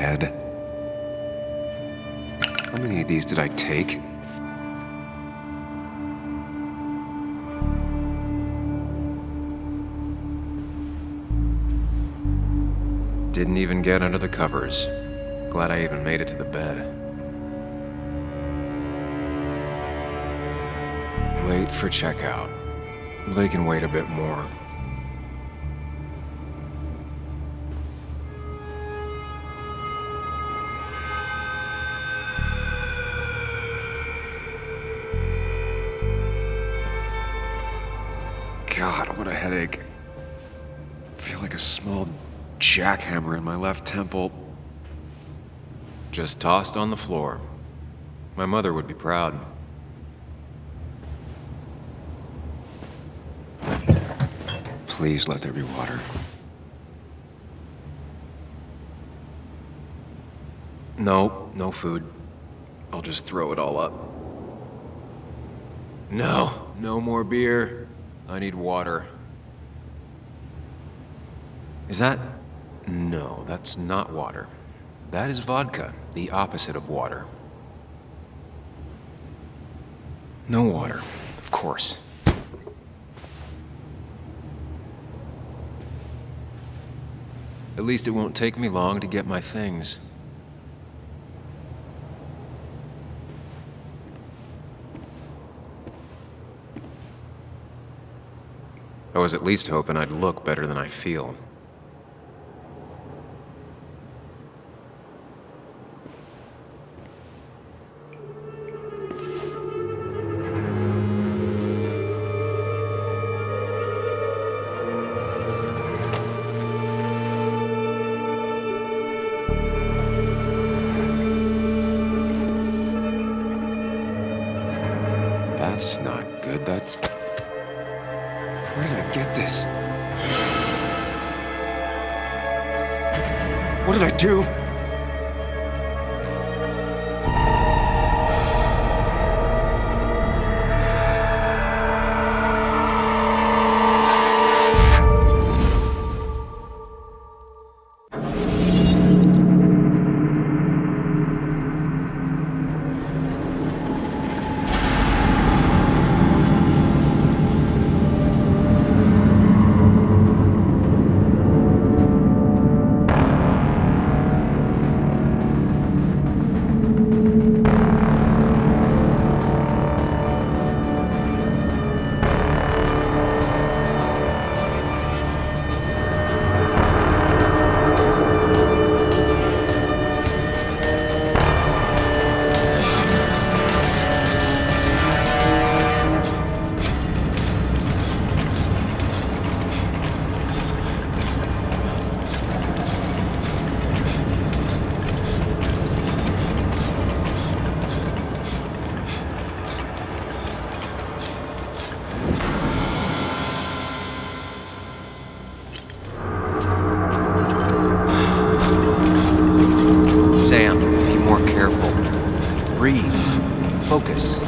head. How many of these did I take? Didn't even get under the covers. Glad I even made it to the bed. Late for checkout. They can wait a bit more. God, what a headache. I feel like a small jackhammer in my left temple. Just tossed on the floor. My mother would be proud. Please let there be water. No food. I'll just throw it all up. No more beer. I need water. Is that... No, that's not water. That is vodka, the opposite of water. No water, of course. At least it won't take me long to get my things. I was at least hoping I'd look better than I feel. That's not good, that's... Where did I get this? What did I do? Sam, be more careful. Breathe. Focus.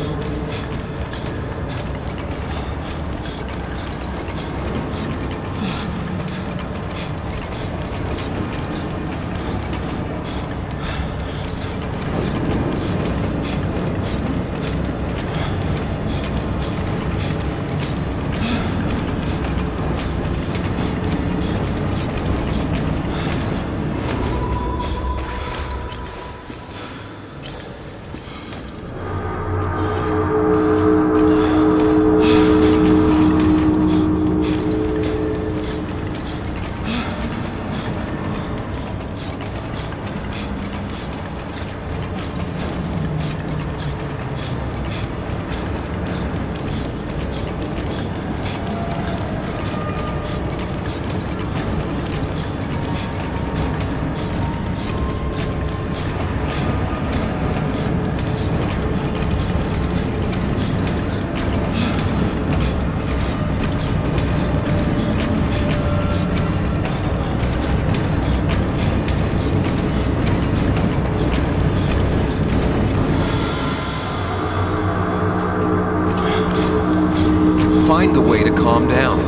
Find the way to calm down.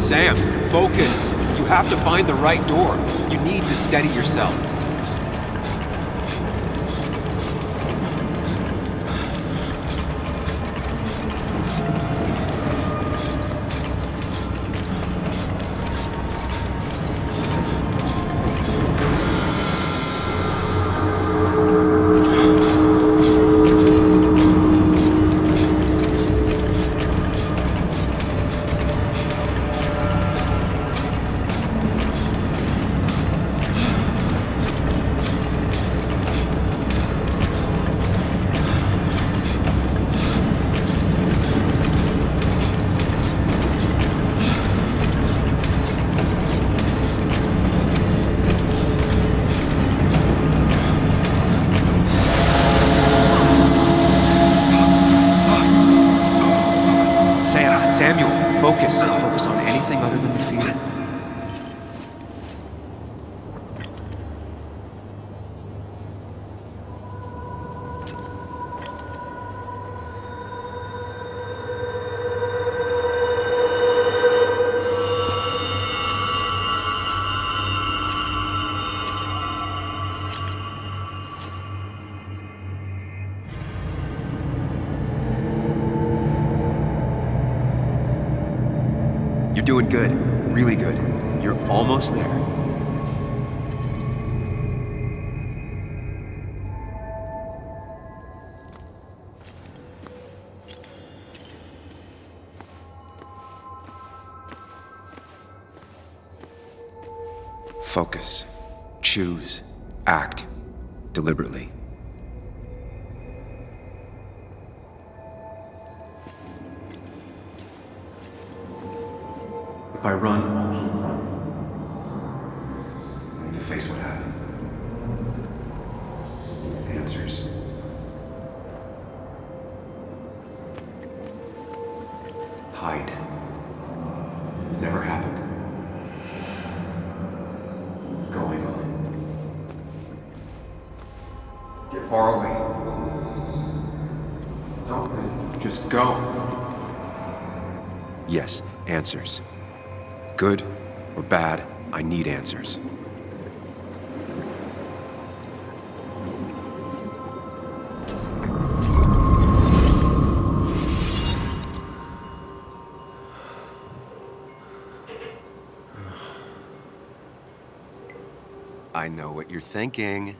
Sam, focus. You have to find the right door. You need to steady yourself. Samuel, focus. Focus on anything other than the fear. You're doing good. Really good. You're almost there. Focus. Choose. Act. Deliberately. If I run, I need to face what happened. Answers. Hide. It's never happened. Going on. Get far away. Don't just go. Yes, answers. Good or bad, I need answers. I know what you're thinking.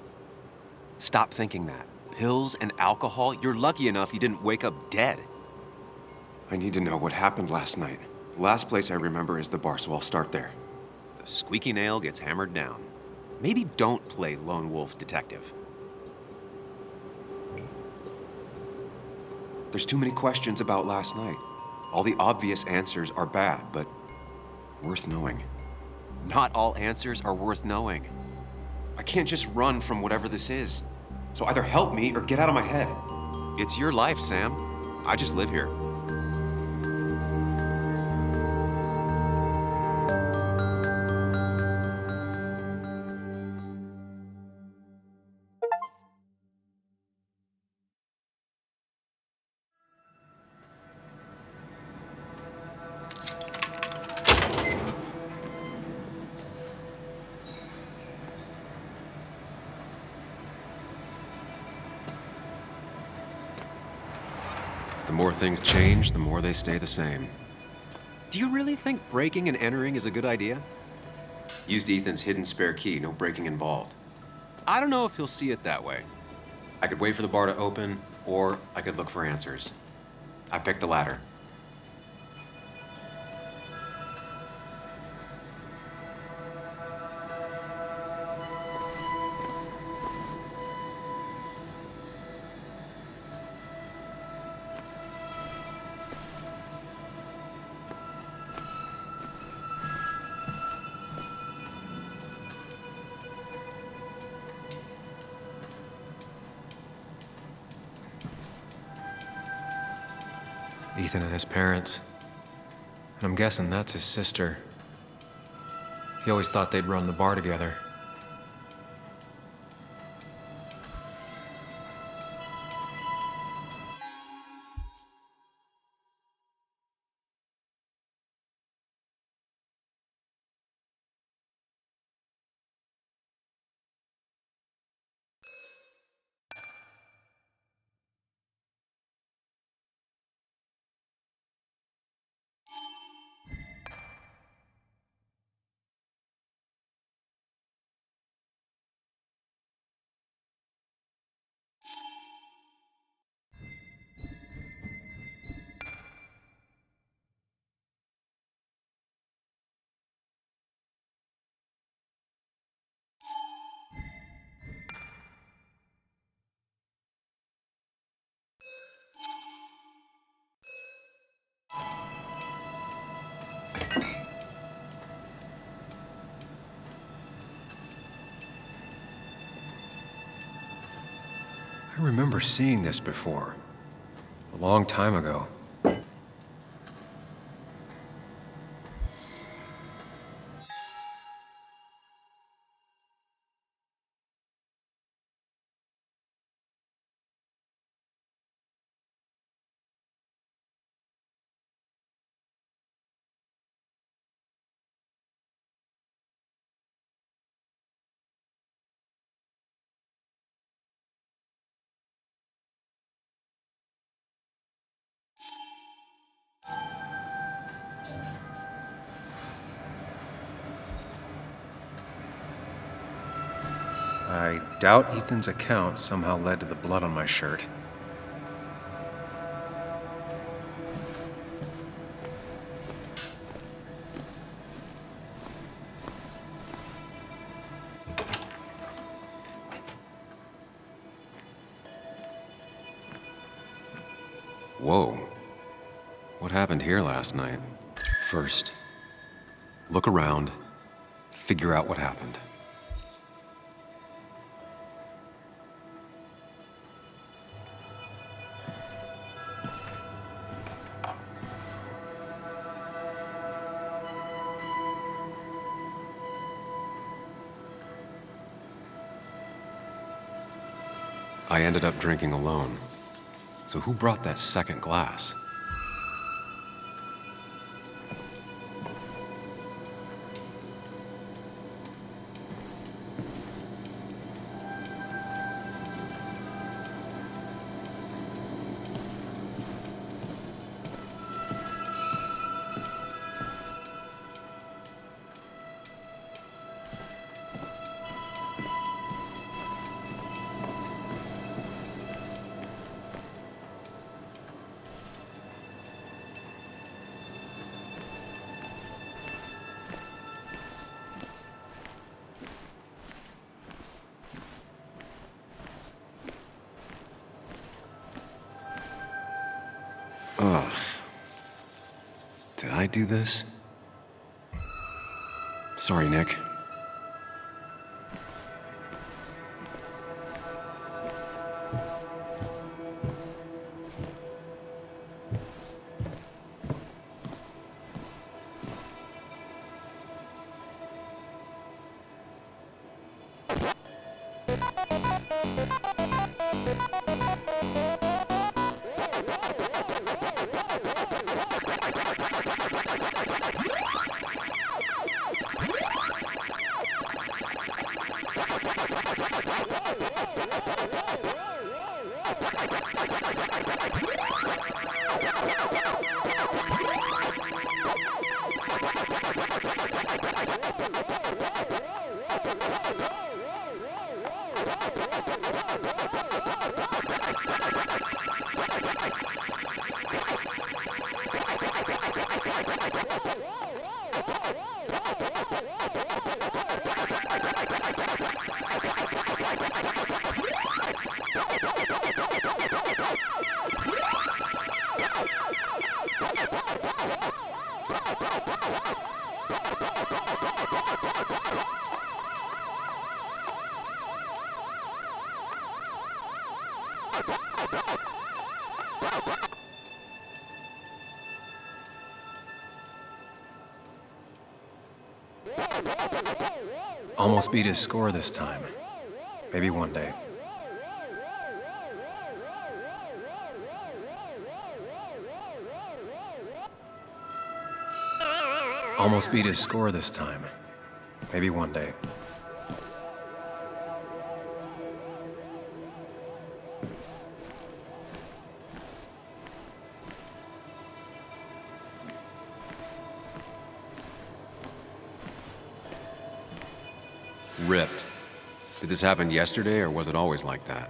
Stop thinking that. Pills and alcohol, you're lucky enough you didn't wake up dead. I need to know what happened last night. The last place I remember is the bar, so I'll start there. The squeaky nail gets hammered down. Maybe don't play lone wolf detective. There's too many questions about last night. All the obvious answers are bad, but worth knowing. Not all answers are worth knowing. I can't just run from whatever this is. So either help me or get out of my head. It's your life, Sam. I just live here. The more things change, the more they stay the same. Do you really think breaking and entering is a good idea? Used Ethan's hidden spare key, no breaking involved. I don't know if he'll see it that way. I could wait for the bar to open, or I could look for answers. I picked the latter. Ethan and his parents. And I'm guessing that's his sister. He always thought they'd run the bar together. I remember seeing this before. A long time ago. I doubt Ethan's account somehow led to the blood on my shirt. Whoa. What happened here last night? First, look around, figure out what happened. I ended up drinking alone. So who brought that second glass? Ugh. Did I do this? Sorry, Nick. Almost beat his score this time. Maybe one day. Almost beat his score this time. Maybe one day. Ripped. Did this happen yesterday, or was it always like that?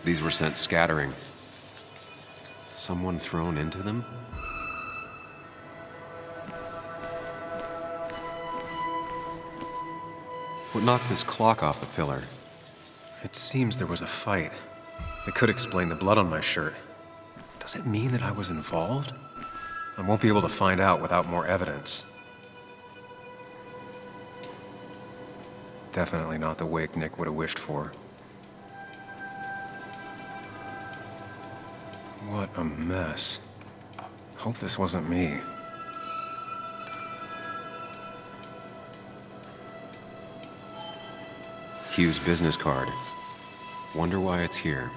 These were sent scattering. Someone thrown into them? What knocked this clock off the pillar? It seems there was a fight. It could explain the blood on my shirt. Does it mean that I was involved? I won't be able to find out without more evidence. Definitely not the wake Nick would have wished for. What a mess. Hope this wasn't me. Hugh's business card. Wonder why it's here.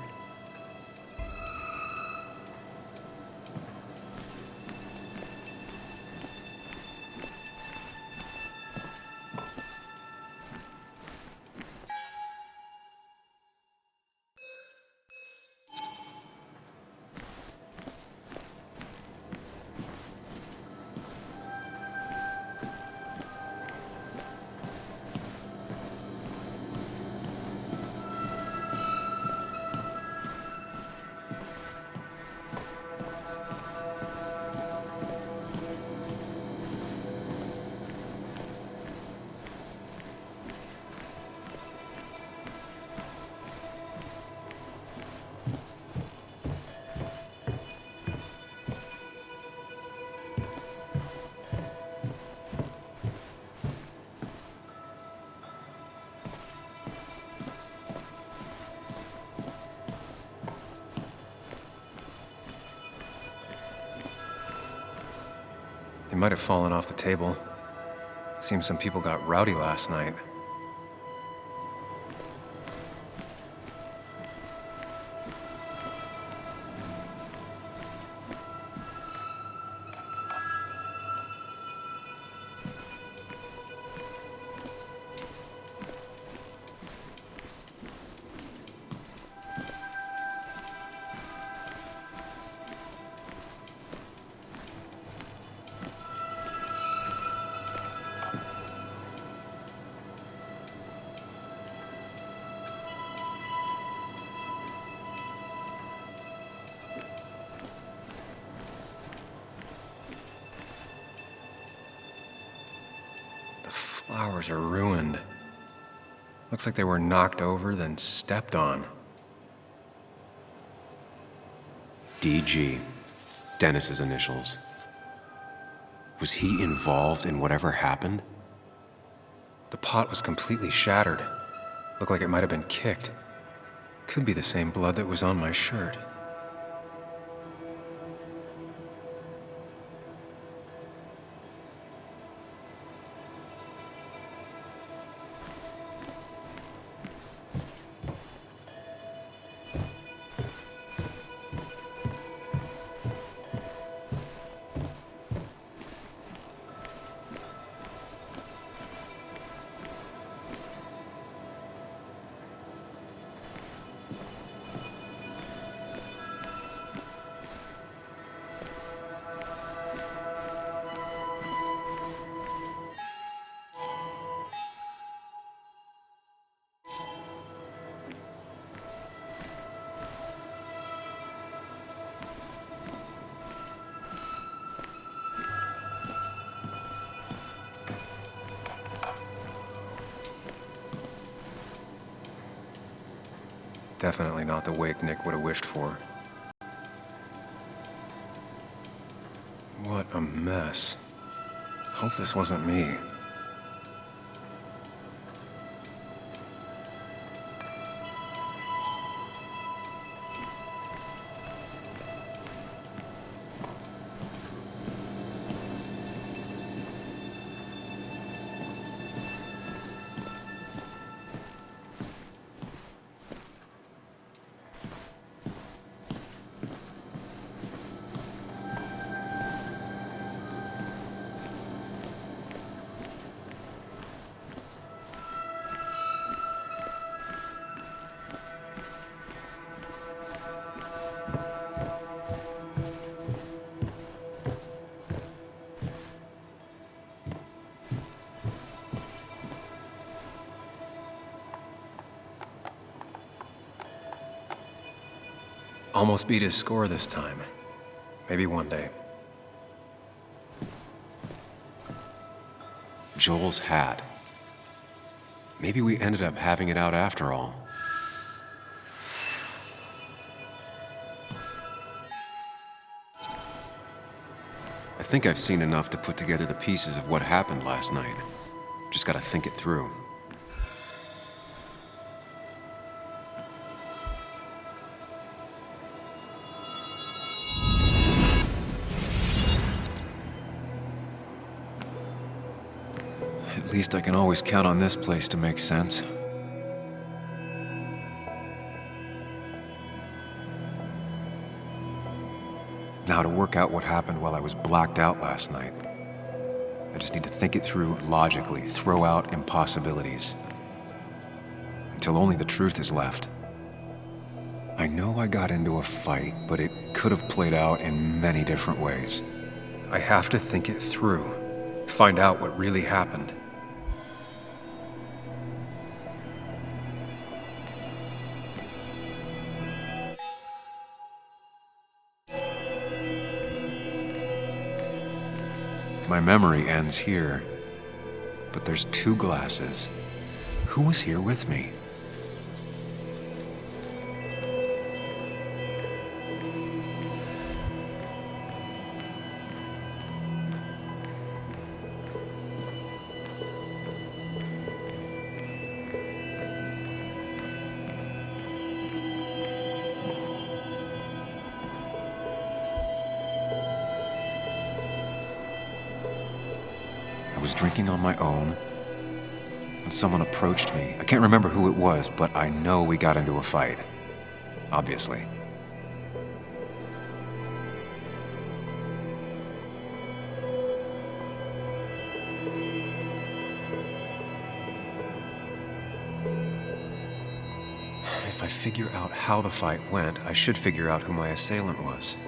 They might have fallen off the table. Seems some people got rowdy last night. Flowers are ruined. Looks like they were knocked over, then stepped on. DG. Dennis's initials. Was he involved in whatever happened? The pot was completely shattered. Looked like it might have been kicked. Could be the same blood that was on my shirt. Definitely not the wake Nick would have wished for. What a mess. Hope this wasn't me. Almost beat his score this time. Maybe one day. Joel's hat. Maybe we ended up having it out after all. think I've seen enough to put together the pieces of what happened last night. Just gotta think it through. At least I can always count on this place to make sense. Now to work out what happened while I was blacked out last night. I just need to think it through logically, throw out impossibilities. Until only the truth is left. I know I got into a fight, but it could have played out in many different ways. I have to think it through, find out what really happened. My memory ends here, but there's 2 glasses. Who was here with me? I was drinking on my own when someone approached me. I can't remember who it was, but I know we got into a fight. Obviously. If I figure out how the fight went, I should figure out who my assailant was.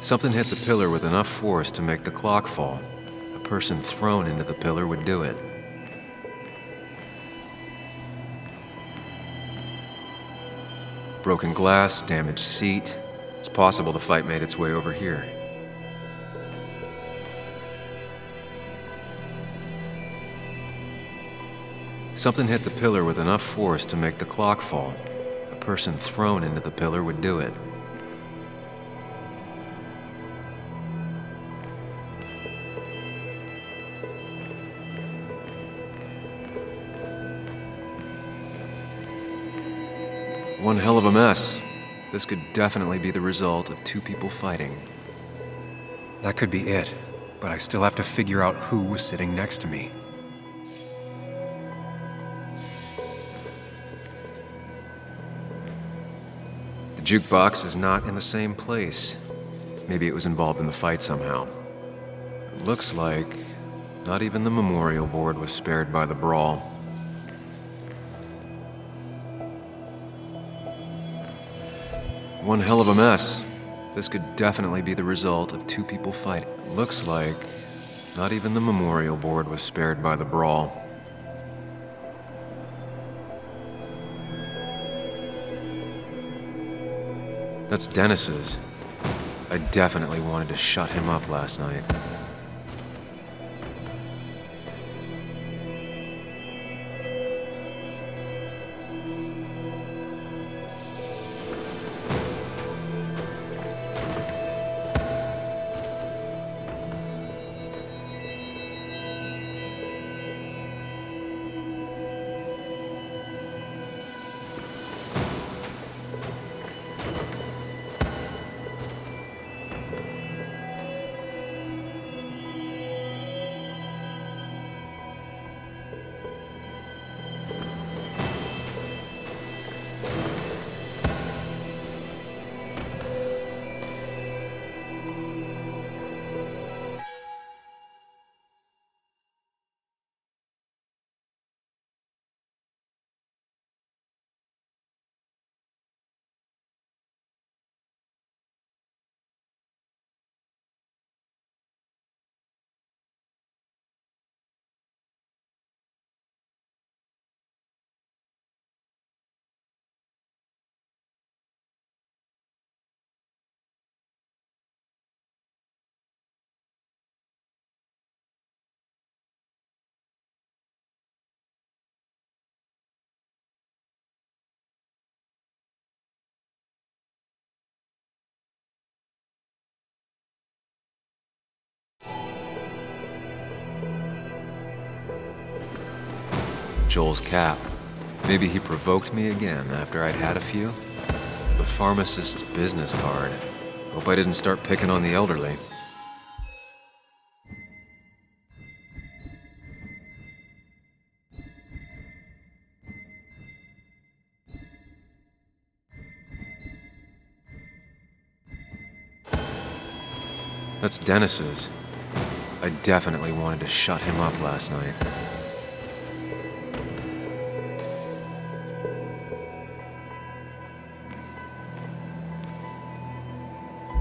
Something hit the pillar with enough force to make the clock fall. A person thrown into the pillar would do it. Broken glass, damaged seat. It's possible the fight made its way over here. Something hit the pillar with enough force to make the clock fall. A person thrown into the pillar would do it. One hell of a mess. This could definitely be the result of 2 people fighting. That could be it, but I still have to figure out who was sitting next to me. The jukebox is not in the same place. Maybe it was involved in the fight somehow. It looks like not even the memorial board was spared by the brawl. One hell of a mess. This could definitely be the result of 2 people fighting. Looks like not even the memorial board was spared by the brawl. That's Dennis's. I definitely wanted to shut him up last night. Joel's cap. Maybe he provoked me again after I'd had a few. The pharmacist's business card. Hope I didn't start picking on the elderly. That's Dennis's. I definitely wanted to shut him up last night.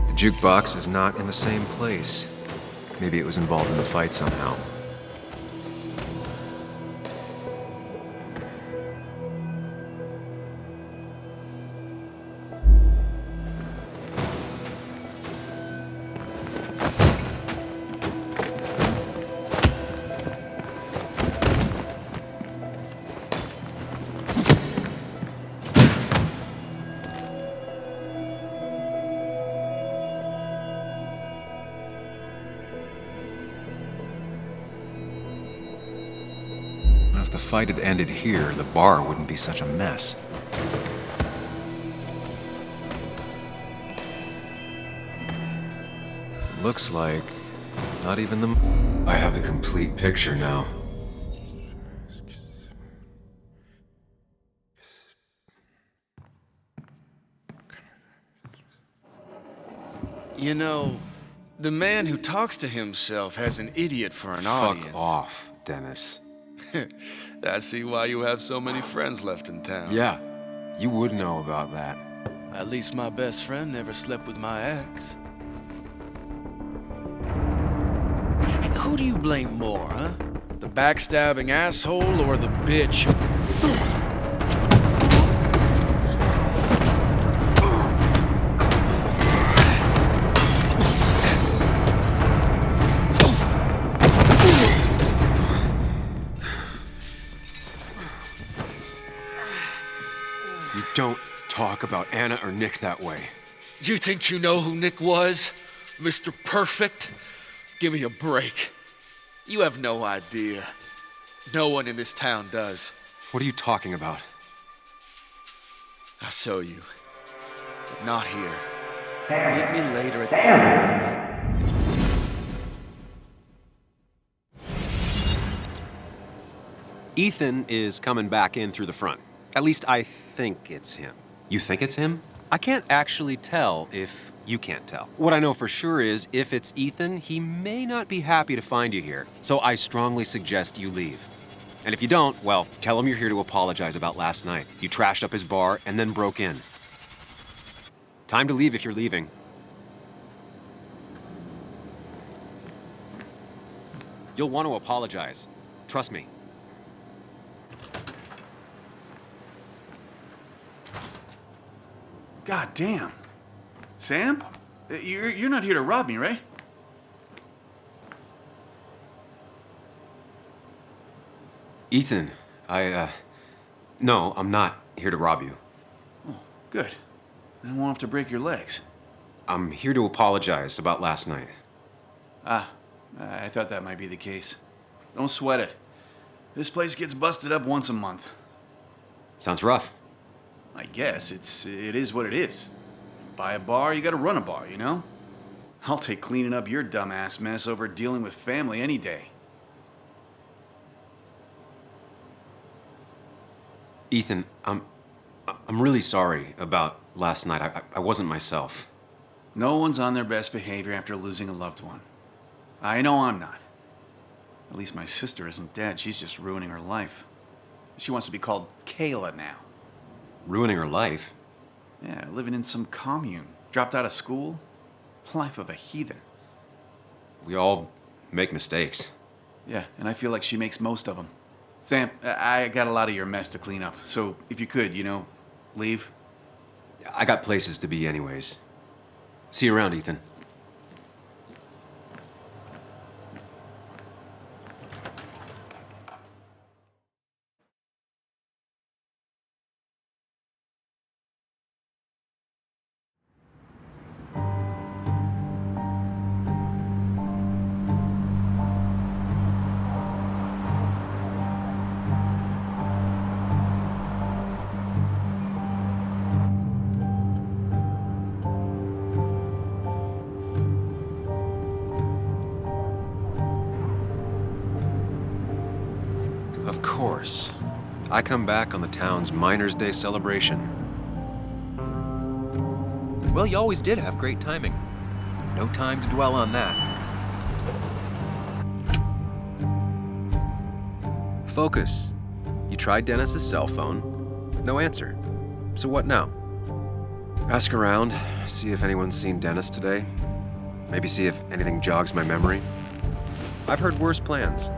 The jukebox is not in the same place. Maybe it was involved in the fight somehow. If the fight had ended here, the bar wouldn't be such a mess. It looks like not even the... I have the complete picture now. You know, the man who talks to himself has an idiot for an audience. Fuck off, Dennis. I see why you have so many friends left in town. Yeah, you would know about that. At least my best friend never slept with my ex. Who do you blame more, huh? The backstabbing asshole or the bitch? You don't talk about Anna or Nick that way. You think you know who Nick was? Mr. Perfect? Give me a break. You have no idea. No one in this town does. What are you talking about? I'll show you. But not here. Meet me later at... Ethan is coming back in through the front. At least I think it's him. You think it's him? I can't actually tell if you can't tell. What I know for sure is if it's Ethan, he may not be happy to find you here. So I strongly suggest you leave. And if you don't, well, tell him you're here to apologize about last night. You trashed up his bar and then broke in. Time to leave if you're leaving. You'll want to apologize. Trust me. God damn. Sam? You're not here to rob me, right? Ethan, no, I'm not here to rob you. Oh, good. I won't have to break your legs. I'm here to apologize about last night. I thought that might be the case. Don't sweat it. This place gets busted up once a month. Sounds rough. I guess it is what it is. Buy a bar, you gotta run a bar, you know? I'll take cleaning up your dumbass mess over dealing with family any day. Ethan, I'm really sorry about last night. I wasn't myself. No one's on their best behavior after losing a loved one. I know I'm not. At least my sister isn't dead. She's just ruining her life. She wants to be called Kayla now. Ruining her life? Yeah, living in some commune. Dropped out of school. Life of a heathen. We all make mistakes. Yeah, and I feel like she makes most of them. Sam, I got a lot of your mess to clean up, so if you could, leave. I got places to be anyways. See you around, Ethan. course. I come back on the town's Miners' Day celebration. Well, you always did have great timing. No time to dwell on that. Focus. You tried Dennis's cell phone. No answer. So what now? Ask around, see if anyone's seen Dennis today. Maybe see if anything jogs my memory. I've heard worse plans.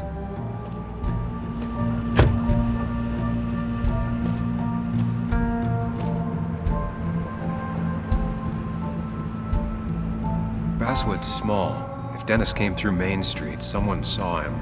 Basswood's small. If Dennis came through Main Street, someone saw him.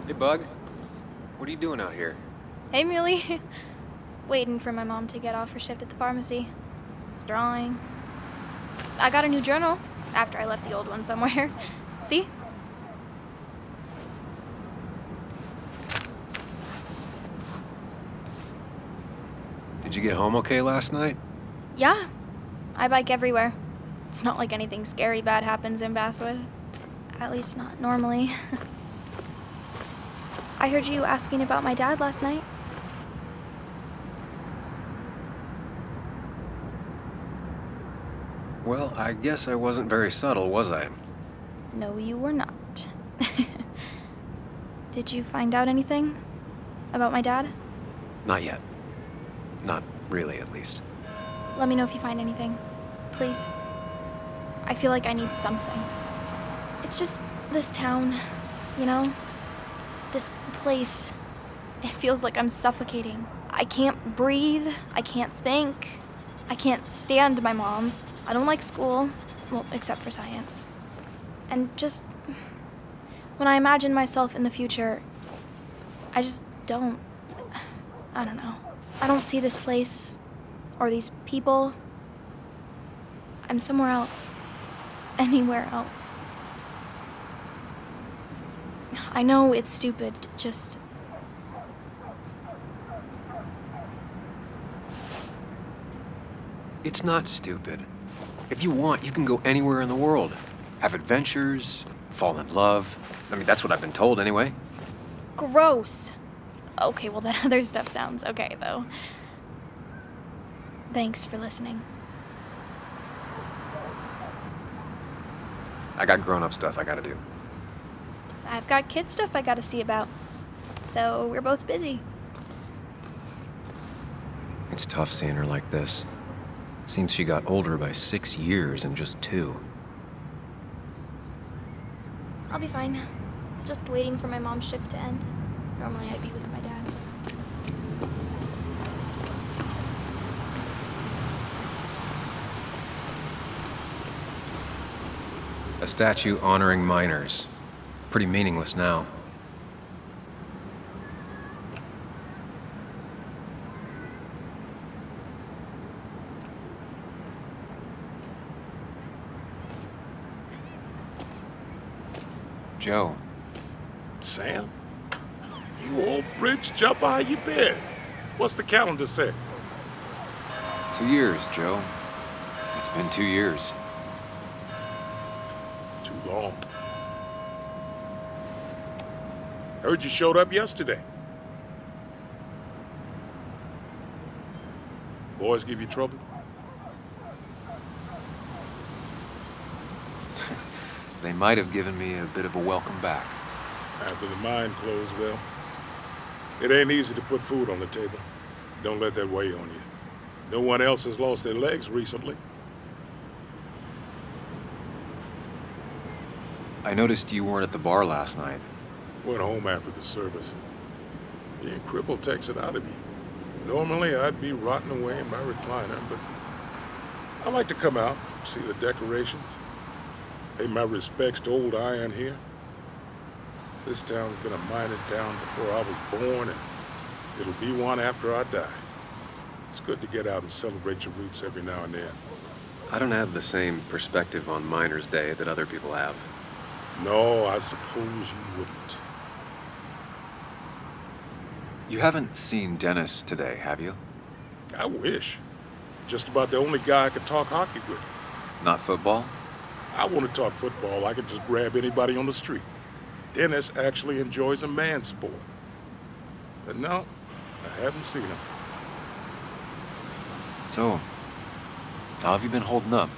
Hey, Bug. What are you doing out here? Hey, Muley. Waiting for my mom to get off her shift at the pharmacy. Drawing. I got a new journal after I left the old one somewhere. See? Did you get home okay last night? Yeah. I bike everywhere. It's not like anything scary bad happens in Basswood. At least not normally. I heard you asking about my dad last night. Well, I guess I wasn't very subtle, was I? No, you were not. Did you find out anything about my dad? Not yet. Not really, at least. Let me know if you find anything. Please. I feel like I need something. It's just this town, you know? This place. It feels like I'm suffocating. I can't breathe. I can't think. I can't stand my mom. I don't like school. Well, except for science. And just when I imagine myself in the future, I just don't. I don't know. I don't see this place or these people. I'm somewhere else. Anywhere else. I know it's stupid, just... It's not stupid. If you want, you can go anywhere in the world. Have adventures, fall in love. I mean, that's what I've been told anyway. Gross. Okay, well, that other stuff sounds okay, though. Thanks for listening. I got grown-up stuff I gotta do. I've got kid stuff I gotta see about. So we're both busy. It's tough seeing her like this. Seems she got older by 6 years in just 2. I'll be fine. Just waiting for my mom's shift to end. Normally I'd be with my dad. A statue honoring miners. Pretty meaningless now. Joe. Sam? You old bridge jumper, how you been? What's the calendar say? 2 years, Joe. It's been 2 years. Too long. Heard you showed up yesterday. Boys give you trouble? They might have given me a bit of a welcome back. After the mine closed, well, It ain't easy to put food on the table. Don't let that weigh on you. No one else has lost their legs recently. I noticed you weren't at the bar last night. Went home after the service. Being crippled takes it out of you. Normally, I'd be rotting away in my recliner, but I like to come out, see the decorations, pay my respects to old Iron here. This town's been a mining town before I was born, and it'll be one after I die. It's good to get out and celebrate your roots every now and then. I don't have the same perspective on Miners' Day that other people have. No, I suppose you wouldn't. You haven't seen Dennis today, have you? I wish. Just about the only guy I could talk hockey with. Not football? I want to talk football. I could just grab anybody on the street. Dennis actually enjoys a man's sport. But no, I haven't seen him. So, how have you been holding up?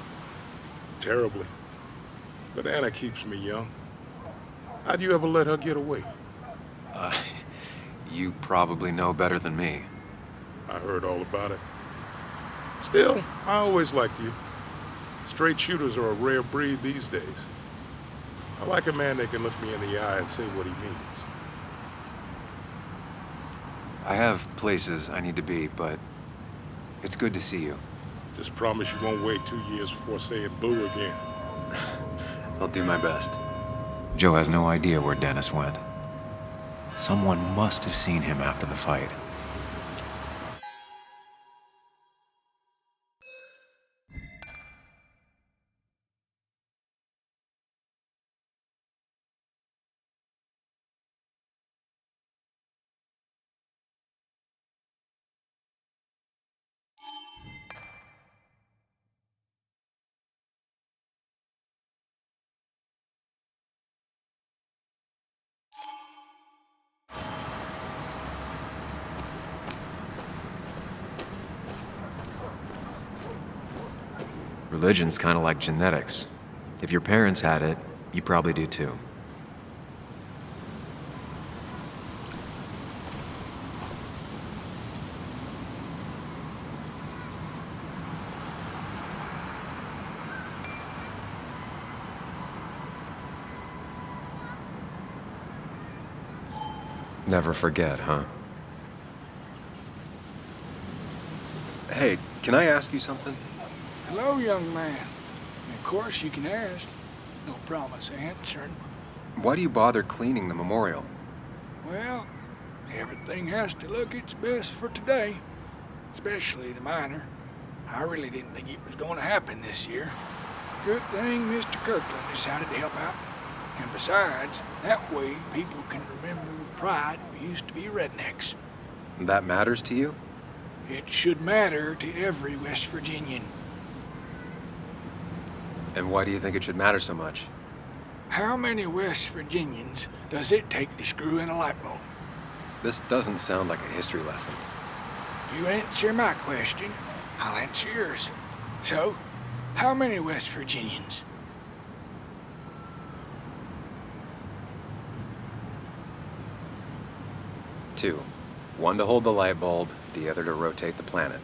Terribly. But Anna keeps me young. How'd you ever let her get away? You probably know better than me. I heard all about it. Still, I always liked you. Straight shooters are a rare breed these days. I like a man that can look me in the eye and say what he means. I have places I need to be, but it's good to see you. Just promise you won't wait 2 years before saying boo again. I'll do my best. Joe has no idea where Dennis went. Someone must have seen him after the fight. Religion's kind of like genetics. If your parents had it, you probably do too. Never forget, huh? Hey, can I ask you something? Hello, young man. Of course you can ask. No promise answering. Why do you bother cleaning the memorial? Well, everything has to look its best for today. Especially the miner. I really didn't think it was going to happen this year. Good thing Mr. Kirkland decided to help out. And besides, that way people can remember with pride we used to be rednecks. That matters to you? It should matter to every West Virginian. And why do you think it should matter so much? How many West Virginians does it take to screw in a light bulb? This doesn't sound like a history lesson. You answer my question, I'll answer yours. So, how many West Virginians? Two. One to hold the light bulb, the other to rotate the planet.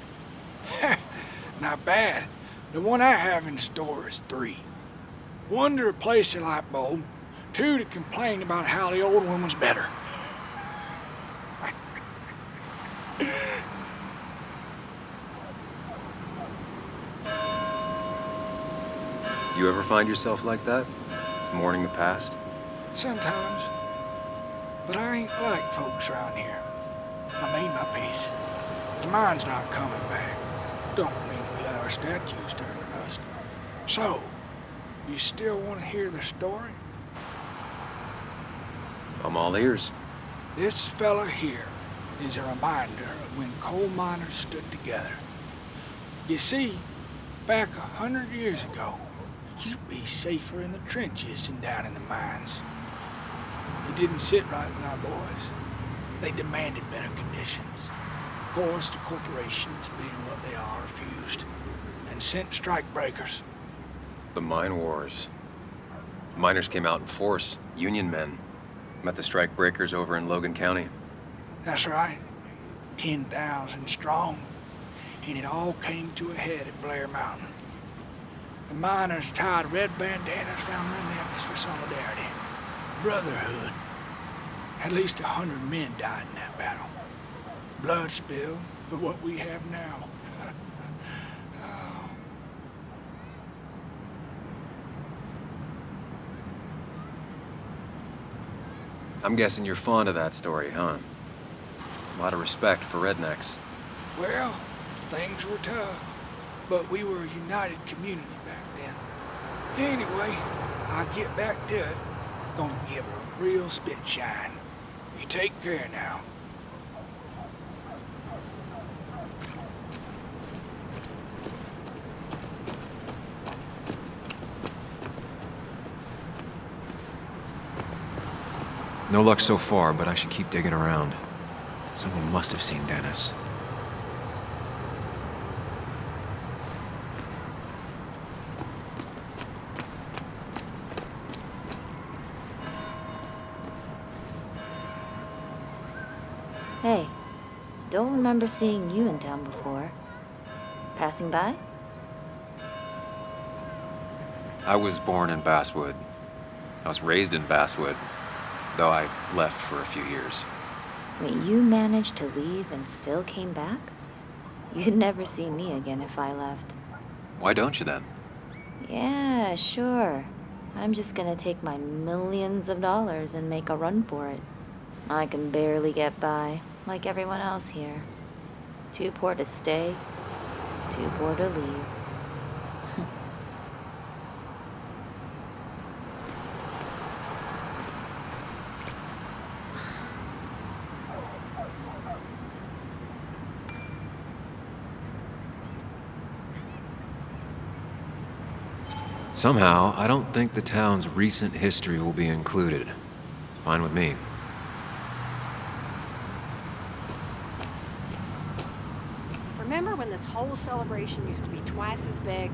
Not bad. The one I have in store is 3. 1 to replace the light bulb, 2 to complain about how the old one was better. You ever find yourself like that? Mourning the past? Sometimes. But I ain't like folks around here. I made my peace. The mine's not coming back. Don't mean we let our statues turn to rust. So, you still want to hear the story? I'm all ears. This fella here is a reminder of when coal miners stood together. You see, back 100 years ago, you'd be safer in the trenches than down in the mines. It didn't sit right with our boys. They demanded better conditions. Of course, the corporations, being what they are, refused and sent strike breakers. The mine wars. Miners came out in force, Union men. Met the strike breakers over in Logan County. That's right. 10,000 strong. And it all came to a head at Blair Mountain. The miners tied red bandanas around their necks for solidarity. Brotherhood. At least 100 men died in that battle. Blood spilled for what we have now. I'm guessing you're fond of that story, huh? A lot of respect for rednecks. Well, things were tough, but we were a united community back then. Anyway, I'll get back to it. Gonna give her a real spit shine. You take care now. No luck so far, but I should keep digging around. Someone must have seen Dennis. Hey, don't remember seeing you in town before. Passing by? I was born in Basswood. I was raised in Basswood, though I left for a few years. Wait, you managed to leave and still came back? You'd never see me again if I left. Why don't you then? Yeah, sure. I'm just gonna take my millions of dollars and make a run for it. I can barely get by, like everyone else here. Too poor to stay, too poor to leave. Somehow, I don't think the town's recent history will be included. Fine with me. Remember when this whole celebration used to be twice as big?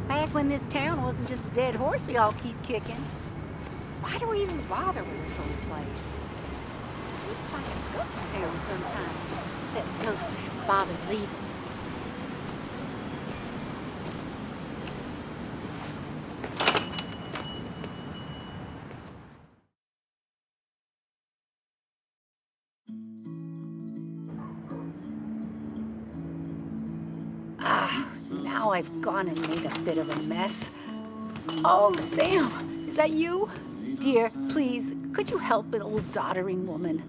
Back when this town wasn't just a dead horse we all keep kicking. Why do we even bother with this old place? It's like a ghost town sometimes, except ghosts haven't bothered leaving. Now I've gone and made a bit of a mess. Oh, Sam, is that you? Dear, please, could you help an old doddering woman?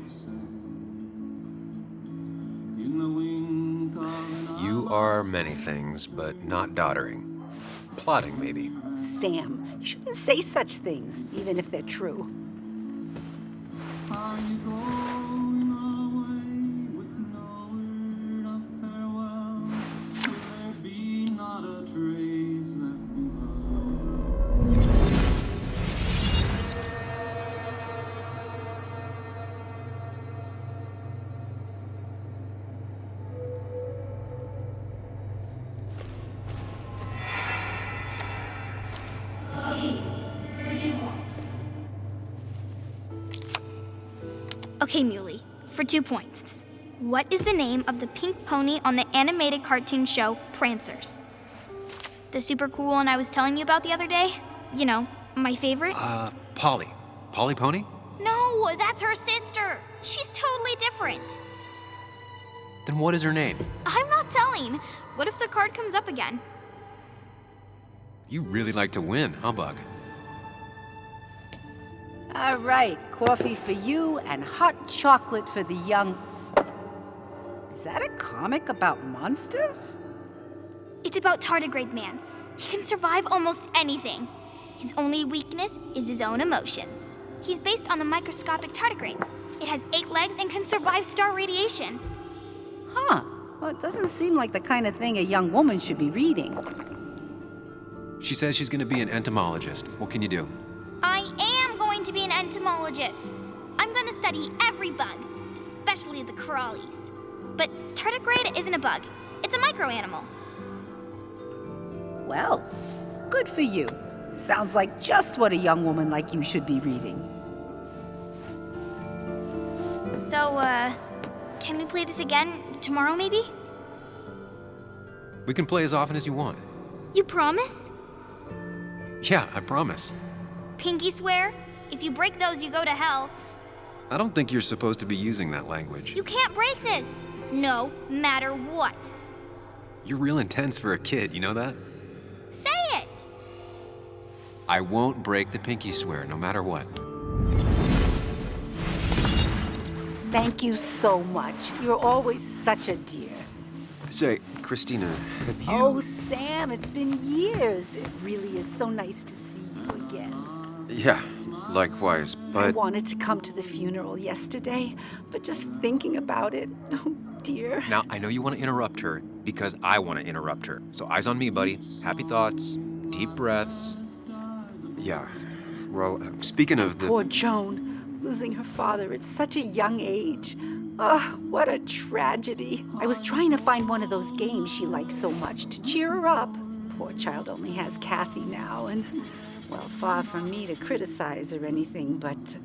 You are many things, but not doddering. Plotting, maybe. Sam, you shouldn't say such things, even if they're true. Okay, Muley, for 2 points. What is the name of the pink pony on the animated cartoon show Prancers? The super cool one I was telling you about the other day? You know, my favorite? Polly. Polly Pony? No, that's her sister. She's totally different. Then what is her name? I'm not telling. What if the card comes up again? You really like to win, huh, Bug? All right, coffee for you and hot chocolate for the young... Is that a comic about monsters? It's about Tardigrade Man. He can survive almost anything. His only weakness is his own emotions. He's based on the microscopic tardigrades. It has 8 legs and can survive star radiation. Huh. Well, it doesn't seem like the kind of thing a young woman should be reading. She says she's gonna be an entomologist. What can you do? I am going to be an entomologist. I'm going to study every bug, especially the crawlies. But tardigrade isn't a bug. It's a microanimal. Well, good for you. Sounds like just what a young woman like you should be reading. So, Can we play this again tomorrow, maybe? We can play as often as you want. You promise? Yeah, I promise. Pinky swear? If you break those, you go to hell. I don't think you're supposed to be using that language. You can't break this. No matter what. You're real intense for a kid, you know that? Say it. I won't break the pinky swear, no matter what. Thank you so much. You're always such a dear. Say, Christina, have you... Oh, Sam, it's been years. It really is so nice to see you again. Yeah, likewise, I but... wanted to come to the funeral yesterday, but just thinking about it, oh dear. Now, I know you want to interrupt her because I want to interrupt her. So eyes on me, buddy. Happy thoughts, deep breaths. Yeah, well, speaking of the... Poor Joan, losing her father at such a young age. Ah, what a tragedy. I was trying to find one of those games she likes so much to cheer her up. Poor child only has Kathy now, and, well, far from me to criticize or anything, but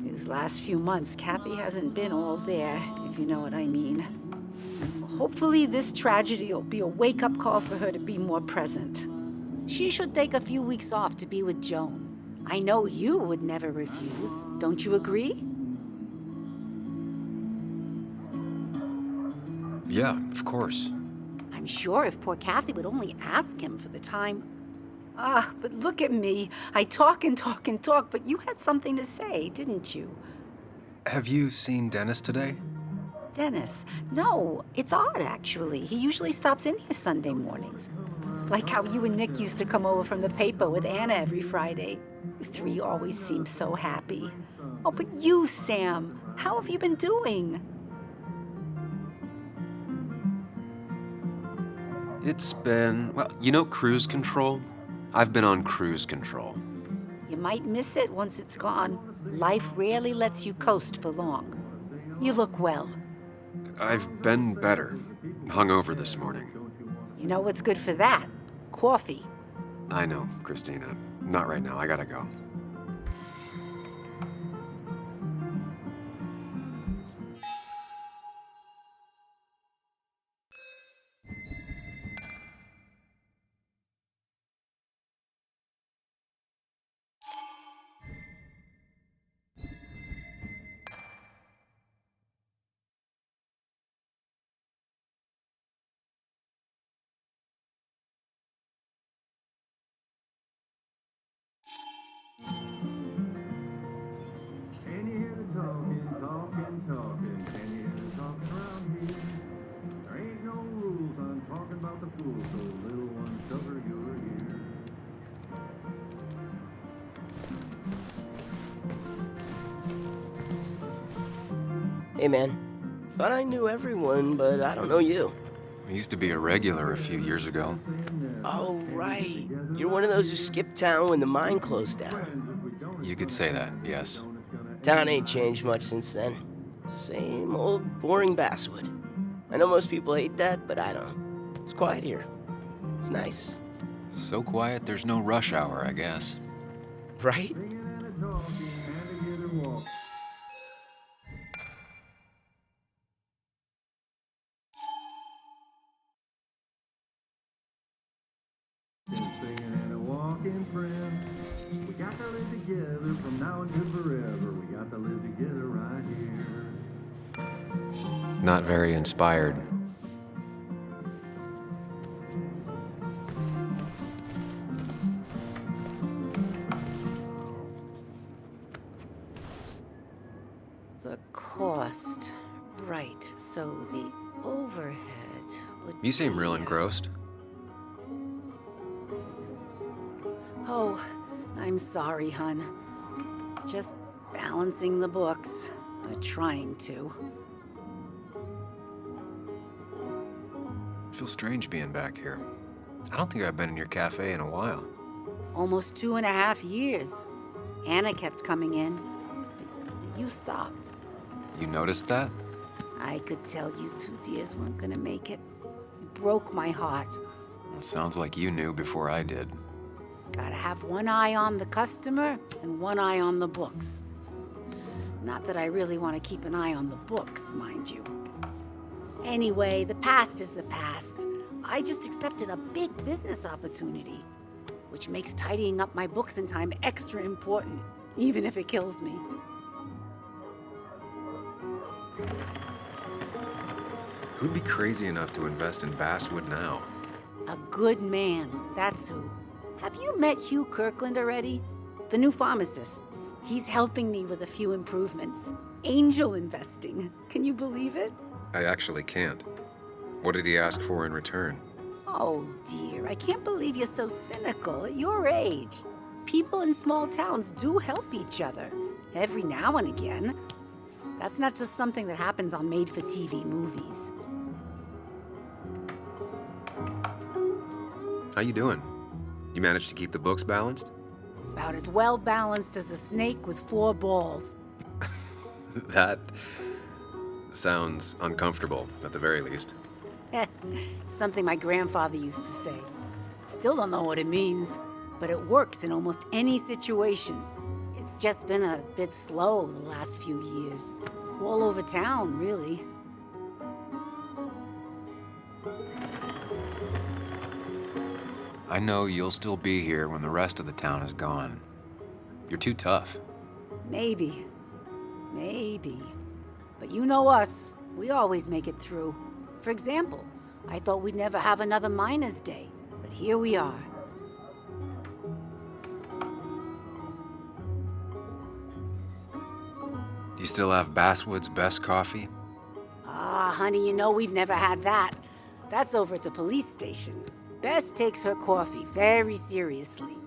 these last few months, Kathy hasn't been all there, if you know what I mean. Hopefully this tragedy will be a wake-up call for her to be more present. She should take a few weeks off to be with Joan. I know you would never refuse. Don't you agree? Yeah, of course. I'm sure if poor Kathy would only ask him for the time. Ah, but look at me. I talk and talk and talk, but you had something to say, didn't you? Have you seen Dennis today? Dennis? No, it's odd, actually. He usually stops in here Sunday mornings. Like how you and Nick used to come over from the paper with Anna every Friday. You three always seem so happy. Oh, but you, Sam, how have you been doing? It's been, well, you know cruise control? I've been on cruise control. You might miss it once it's gone. Life rarely lets you coast for long. You look well. I've been better. Hungover this morning. You know what's good for that? Coffee. I know, Christina. Not right now. I gotta go. Hey man, thought I knew everyone, but I don't know you. I used to be a regular a few years ago. Oh, right. You're one of those who skipped town when the mine closed down. You could say that, yes. Town ain't changed much since then. Same old boring basswood. I know most people hate that, but I don't. It's quiet here. It's nice. So quiet, there's no rush hour, I guess. Right? Not very inspired. The cost. Right, so the overhead would You seem real be- engrossed. Oh, I'm sorry, hun. Just balancing the books. Or trying to. Feels strange being back here. I don't think I've been in your cafe in a while. Almost 2.5 years. Anna kept coming in, but you stopped. You noticed that? I could tell you two dears weren't gonna make it. It broke my heart. Well, sounds like you knew before I did. Gotta have one eye on the customer and one eye on the books. Not that I really want to keep an eye on the books, mind you. Anyway, the past is the past. I just accepted a big business opportunity, which makes tidying up my books in time extra important, even if it kills me. Who'd be crazy enough to invest in Basswood now? A good man, that's who. Have you met Hugh Kirkland already? The new pharmacist. He's helping me with a few improvements. Angel investing. Can you believe it? I actually can't. What did he ask for in return? Oh dear, I can't believe you're so cynical at your age. People in small towns do help each other, every now and again. That's not just something that happens on made-for-TV movies. How you doing? You managed to keep the books balanced? About as well balanced as a snake with 4 balls. That sounds uncomfortable, at the very least. Something my grandfather used to say. Still don't know what it means, but it works in almost any situation. It's just been a bit slow the last few years. All over town, really. I know you'll still be here when the rest of the town is gone. You're too tough. Maybe. Maybe. But you know us. We always make it through. For example, I thought we'd never have another Miners' Day, but here we are. Do you still have Basswood's best coffee? Ah, honey, you know we've never had that. That's over at the police station. Bess takes her coffee very seriously.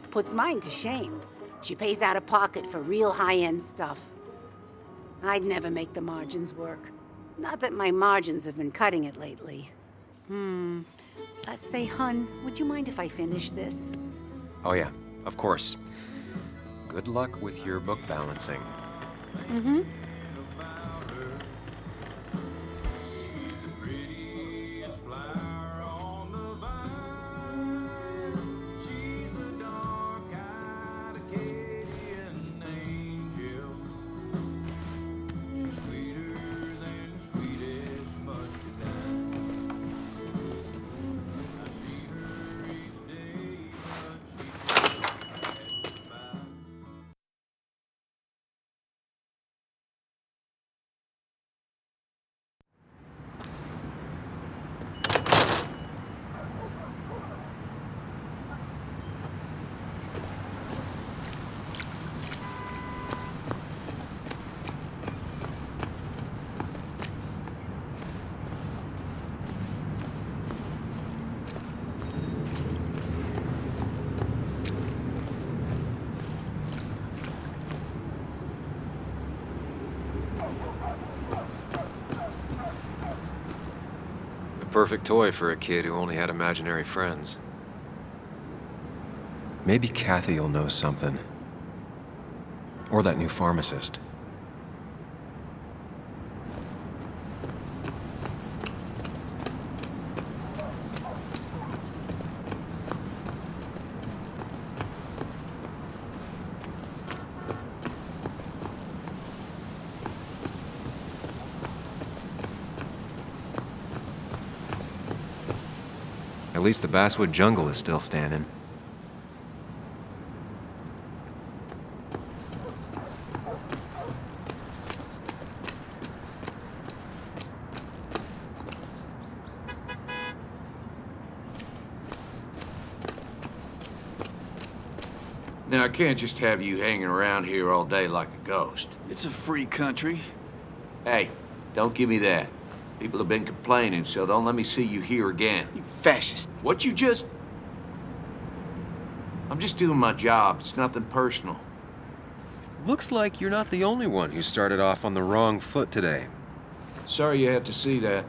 Puts mine to shame. She pays out of pocket for real high-end stuff. I'd never make the margins work. Not that my margins have been cutting it lately. Say, hun, would you mind if I finish this? Oh yeah, of course. Good luck with your book balancing. Mm-hmm. Perfect toy for a kid who only had imaginary friends. Maybe Kathy will know something. Or that new pharmacist. At least the Basswood jungle is still standing. Now, I can't just have you hanging around here all day like a ghost. It's a free country. Hey, don't give me that. People have been complaining, so don't let me see you here again. You fascist. What you just... I'm just doing my job. It's nothing personal. Looks like you're not the only one who started off on the wrong foot today. Sorry you had to see that.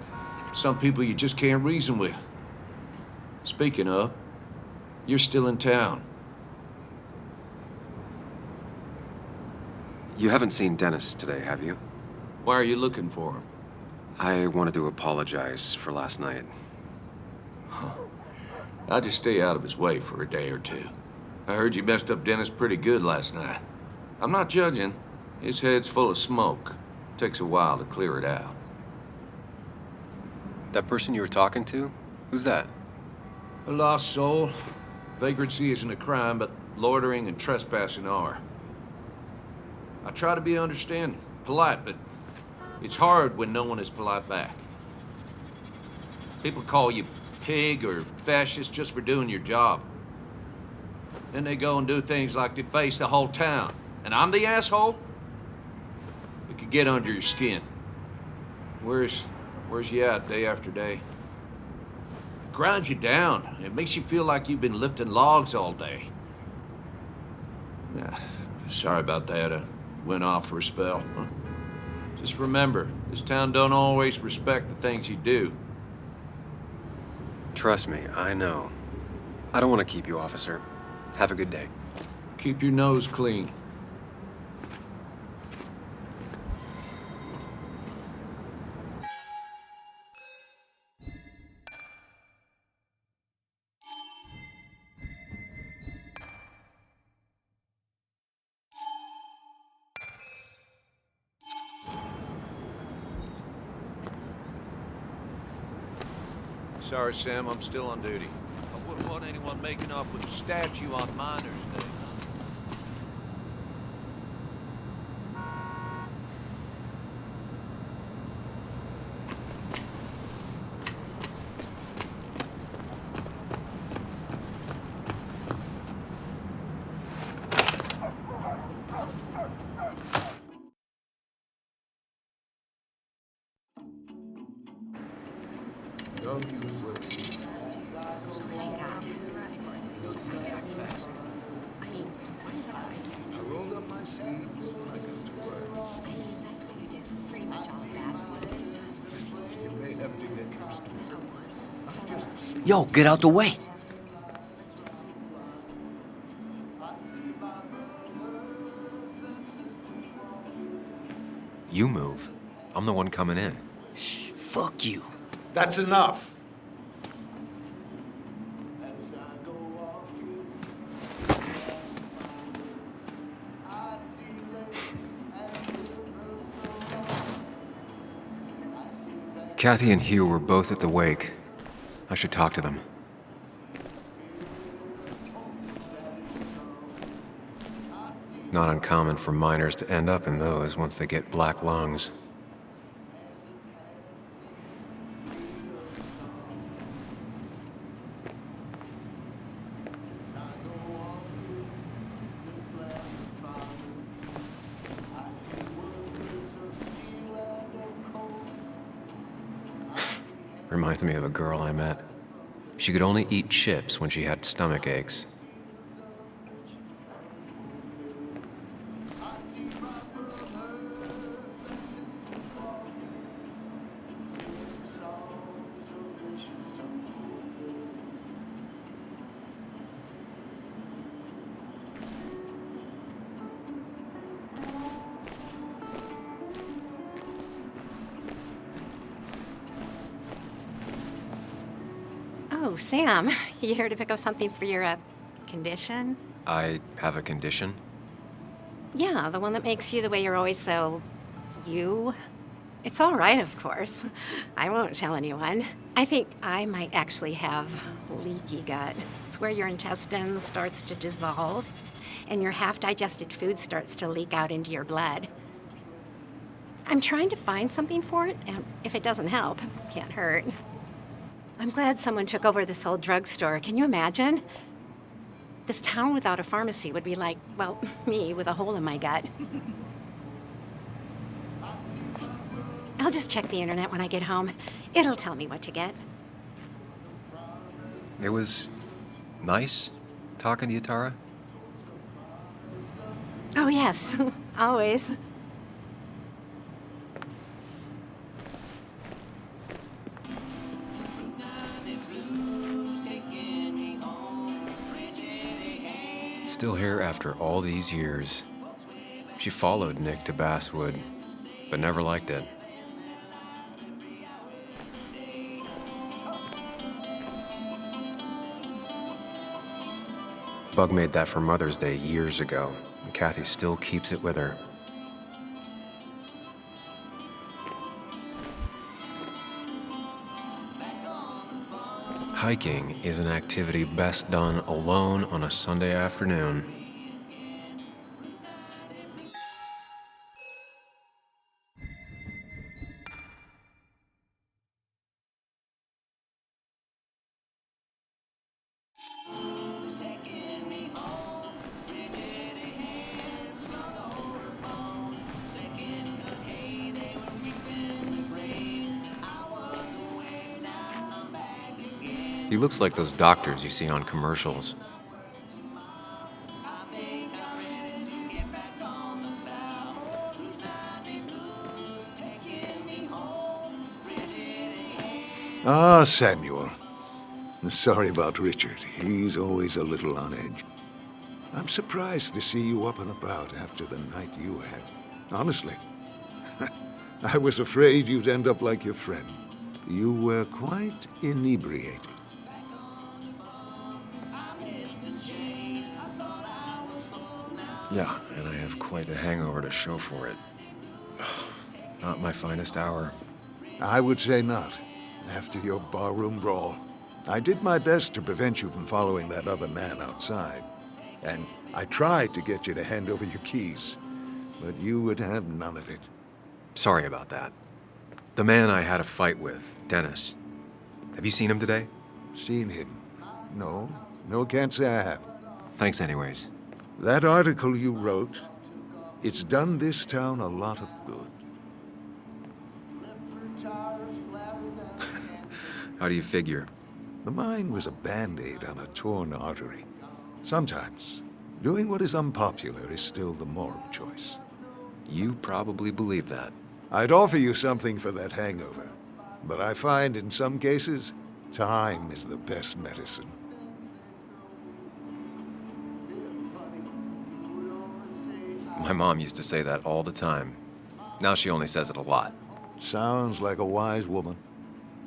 Some people you just can't reason with. Speaking of, you're still in town. You haven't seen Dennis today, have you? Why are you looking for him? I wanted to apologize for last night. I'll just stay out of his way for a day or two. I heard you messed up Dennis pretty good last night. I'm not judging. His head's full of smoke. Takes a while to clear it out. That person you were talking to? Who's that? A lost soul. Vagrancy isn't a crime, but loitering and trespassing are. I try to be understanding, polite, but it's hard when no one is polite back. People call you pig or fascist just for doing your job. Then they go and do things like deface the whole town. And I'm the asshole? It could get under your skin. Where's you at day after day? It grinds you down. It makes you feel like you've been lifting logs all day. Sorry about that. I went off for a spell. Just remember, this town don't always respect the things you do. Trust me, I know. I don't want to keep you, officer. Have a good day. Keep your nose clean. Sorry, Sam, I'm still on duty. I wouldn't want anyone making off with a statue on Miners' Day. Yo, get out the way. You move. I'm the one coming in. Shh, fuck you. That's enough. Kathy and Hugh were both at the wake. I should talk to them. Not uncommon for miners to end up in those once they get black lungs. Reminds me of a girl I met. She could only eat chips when she had stomach aches. Oh, Sam, you here to pick up something for your, condition? I have a condition? Yeah, the one that makes you the way you're always so... you? It's all right, of course. I won't tell anyone. I think I might actually have leaky gut. It's where your intestine starts to dissolve, and your half-digested food starts to leak out into your blood. I'm trying to find something for it, and if it doesn't help, it can't hurt. I'm glad someone took over this old drugstore. Can you imagine? This town without a pharmacy would be like, well, me with a hole in my gut. I'll just check the internet when I get home. It'll tell me what to get. It was nice talking to you, Tara. Oh, yes, always. Still here after all these years. She followed Nick to Basswood, but never liked it. Bug made that for Mother's Day years ago, and Kathy still keeps it with her. hiking is an activity best done alone on a Sunday afternoon. He looks like those doctors you see on commercials. Ah, Samuel. Sorry about Richard. He's always a little on edge. I'm surprised to see you up and about after the night you had. Honestly. I was afraid you'd end up like your friend. You were quite inebriated. Yeah, and I have quite a hangover to show for it. Not my finest hour. I would say not, after your barroom brawl. I did my best to prevent you from following that other man outside. And I tried to get you to hand over your keys, but you would have none of it. Sorry about that. The man I had a fight with, Dennis. Have you seen him today? Seen him? No. No, can't say I have. Thanks anyways. That article you wrote, it's done this town a lot of good. How do you figure? The mine was a band-aid on a torn artery. Sometimes, doing what is unpopular is still the moral choice. You probably believe that. I'd offer you something for that hangover, but I find in some cases, time is the best medicine. My mom used to say that all the time. Now she only says it a lot. Sounds like a wise woman.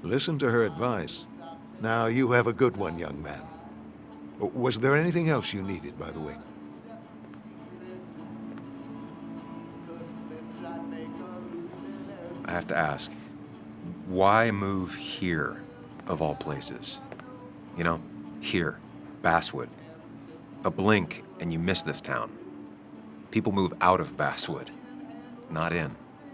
Listen to her advice. Now you have a good one, young man. Was there anything else you needed, by the way? I have to ask, why move here, of all places? You know, here, Basswood. A blink and you miss this town. People move out of Basswood, not in.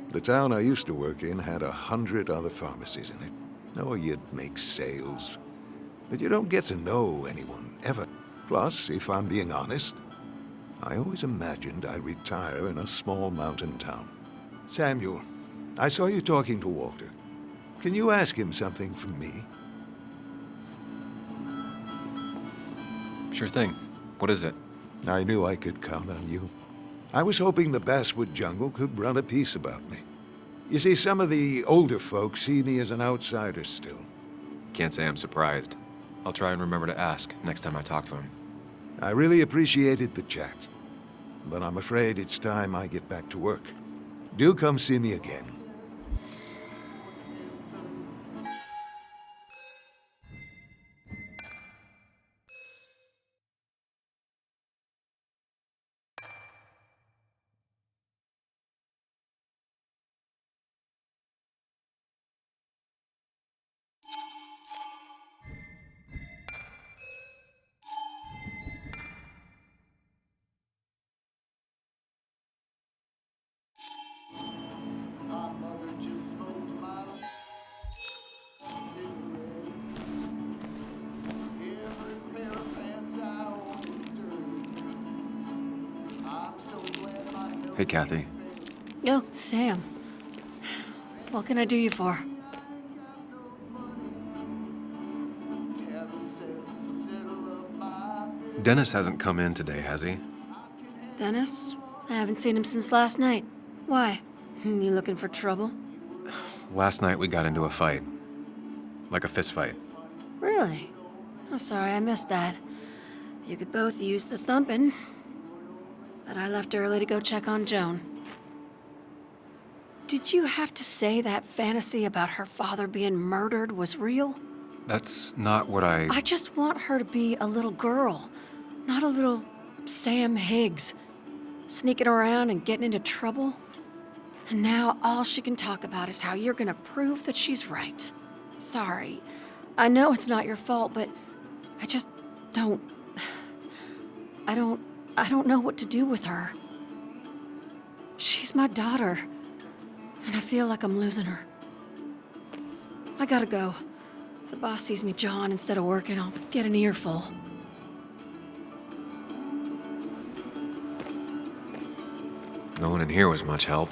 The town I used to work in had 100 other pharmacies in it. Oh, you'd make sales. But you don't get to know anyone, ever. Plus, if I'm being honest, I always imagined I'd retire in a small mountain town. Samuel, I saw you talking to Walter. Can you ask him something from me? Sure thing. What is it? I knew I could count on you. I was hoping the Basswood jungle could run a piece about me. You see, some of the older folks see me as an outsider still. Can't say I'm surprised. I'll try and remember to ask next time I talk to him. I really appreciated the chat, but I'm afraid it's time I get back to work. Do come see me again. Hey, Kathy. Oh, Sam. What can I do you for? Dennis hasn't come in today, has he? Dennis? I haven't seen him since last night. Why? You looking for trouble? Last night we got into a fight. Like a fist fight. Really? I'm sorry I missed that. You could both use the thumping. But I left early to go check on Joan. Did you have to say that fantasy about her father being murdered was real? That's not what I just want her to be a little girl, not a little Sam Higgs, sneaking around and getting into trouble. And now all she can talk about is how you're gonna prove that she's right. Sorry, I know it's not your fault, but I just don't... I don't know what to do with her. She's my daughter, and I feel like I'm losing her. I gotta go. If the boss sees me jawing instead of working, I'll get an earful. No one in here was much help.